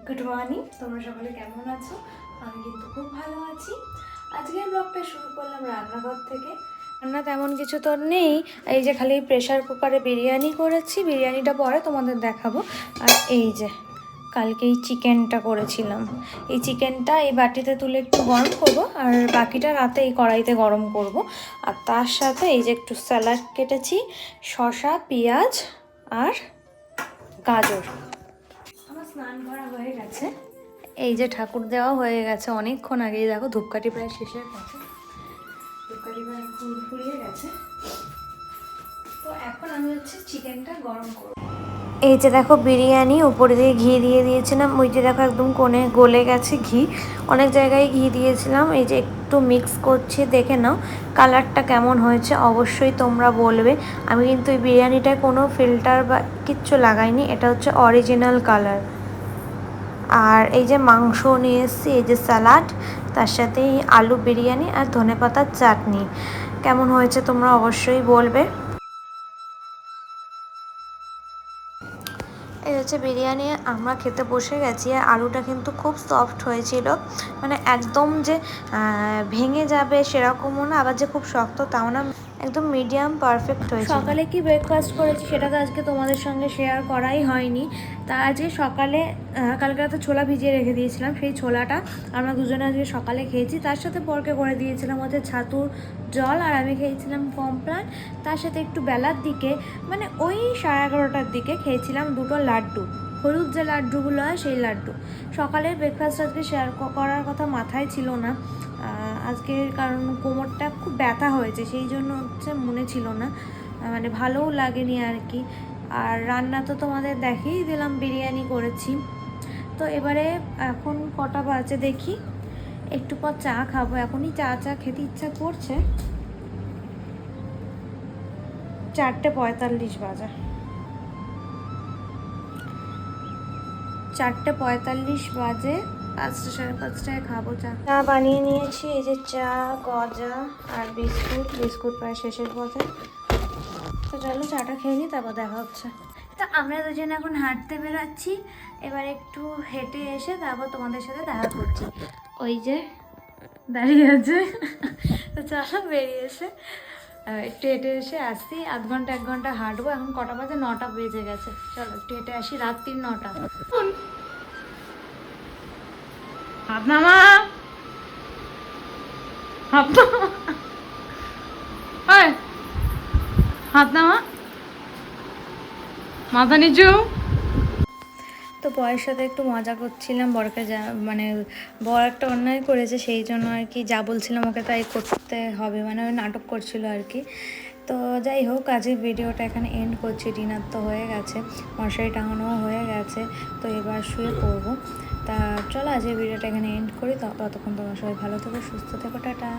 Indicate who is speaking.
Speaker 1: Good morning, তোমরা সকলে কেমন আছো? আমি কিন্তু খুব ভালো আছি। আজকের ব্লগটা শুরু করলাম রান্নাঘর থেকে। রান্না তেমন কিছু তো নেই, এই যে খালি প্রেশার কুকারে বিরিয়ানি করেছি, বিরিয়ানিটা পরে তোমাদের দেখাবো। আর এই যে কালকে এই চিকেনটা করেছিলাম, এই চিকেনটা এই বাটিতে তুলে একটু গরম করব, আর বাকিটা রাতে এই কড়াইতে গরম করব। আর তার সাথে এই যে একটু স্যালাড কেটেছি, শসা, পেঁয়াজ আর গাজর। আমার স্নান করা হয়ে গেছে, এই যে ঠাকুর দেওয়া হয়ে গেছে অনেকক্ষণ আগেই। দেখো ধূপকাঠি প্রায় শেষের কাছে, ধূপকাঠি প্রায় ফুরিয়ে গেছে। তো এখন আমি হচ্ছে চিকেনটা গরম করব। এই যে দেখো বিরিয়ানি, উপরে দিয়ে ঘি দিয়ে দিয়েছিলাম, ওই যে দেখো একদম কোণে গলে গেছে ঘি, অনেক জায়গায় ঘি দিয়েছিলাম। এই যে একটু মিক্স করছি, দেখে নাও কালারটা কেমন হয়েছে, অবশ্যই তোমরা বলবে। আমি কিন্তু এই বিরিয়ানিটায় কোনো ফিল্টার বা কিচ্ছু লাগাইনি, এটা হচ্ছে অরিজিনাল কালার। আর এই যে মাংস নিয়ে এসেছি, এই যে স্যালাড, তার সাথে আলু বিরিয়ানি আর ধনেপাতার চাটনি। কেমন হয়েছে তোমরা অবশ্যই বলবে। এই হচ্ছে বিরিয়ানি, আমরা খেতে বসে গেছি। আর আলুটা কিন্তু খুব সফট হয়েছিল, মানে একদম যে ভেঙে যাবে সেরকমও না, আবার যে খুব শক্ত তাও না, একদম মিডিয়াম পারফেক্ট হয়েছিল। সকালে কি ব্রেকফাস্ট করেছি সেটা তো আজকে তোমাদের সঙ্গে শেয়ার করাই হয়নি। তা আজকে সকালে কালকে রাতে ছোলা ভিজিয়ে রেখে দিয়েছিলাম, সেই ছোলাটা আমরা দুজনে আজকে সকালে খেয়েছি। তার সাথে পরকে করে দিয়েছিলাম হচ্ছে ছাতুর জল, আর আমি খেয়েছিলাম কমপ্লান। তার সাথে একটু বেলার দিকে, মানে ওই 11:30টার দিকে খেয়েছিলাম দুটো লাড্ডু, হলুদ যে লাড্ডুগুলো হয় সেই লাড্ডু। সকালের ব্রেকফাস্ট আজকে শেয়ার করার কথা মাথায় ছিল না আজকের, কারণ কোমরটা খুব ব্যথা হয়েছে, সেই জন্য হচ্ছে মনে ছিল না, মানে ভালোও লাগেনি আর কি। আর রান্না তো তোমাদের দেখিয়েই দিলাম, বিরিয়ানি করেছি। তো এবারে এখন কটা বাজে দেখি, একটু পর চা খাবো, এখনই চা খেতে ইচ্ছা করছে। 4:45 বাজে, 4:45 বাজে, 5টা 5:30টায় খাবো চা। চা বানিয়ে নিয়েছি, এই যে চা, গজা আর বিস্কুট প্রায় শেষের পথে। তো চলো চাটা খেয়ে নিই, তারপর দেখা হচ্ছে। তো আমরা দুজনে এখন হাঁটতে বেরোচ্ছি, এবার একটু হেঁটে এসে তারপর তোমাদের সাথে দেখা করছি। ওই যে দাঁড়িয়ে আছে। তো চলো বেরিয়ে এসে একটু হেঁটে এসে আসছি, আধ ঘন্টা 1 ঘন্টা হাঁটবো। এখন কটা বাজে? 9টা বেজে গেছে। চলো একটু হেঁটে আসি, রাত্রির 9টা। হাত নামা, হাত নামা, মাথা নিচু। তো বরের সাথে একটু মজা করছিলাম, বরকে যা মানে বর একটা অন্যায় করেছে, সেই জন্য আর কি যা বলছিলাম ওকে তাই করতে হবে, মানে ওই নাটক করছিল আর কি। তো যাই হোক, আজকের ভিডিওটা এখানে এন্ড করছি। ডিনার তো হয়ে গেছে, মশারি টাঙানোও হয়ে গেছে, তো এবার শুয়ে পড়বো। তা চলো আজকের ভিডিওটা এখানে এন্ড করি। ততক্ষণ তোমরা সবাই ভালো থেকো, সুস্থ থেকো, টাটা।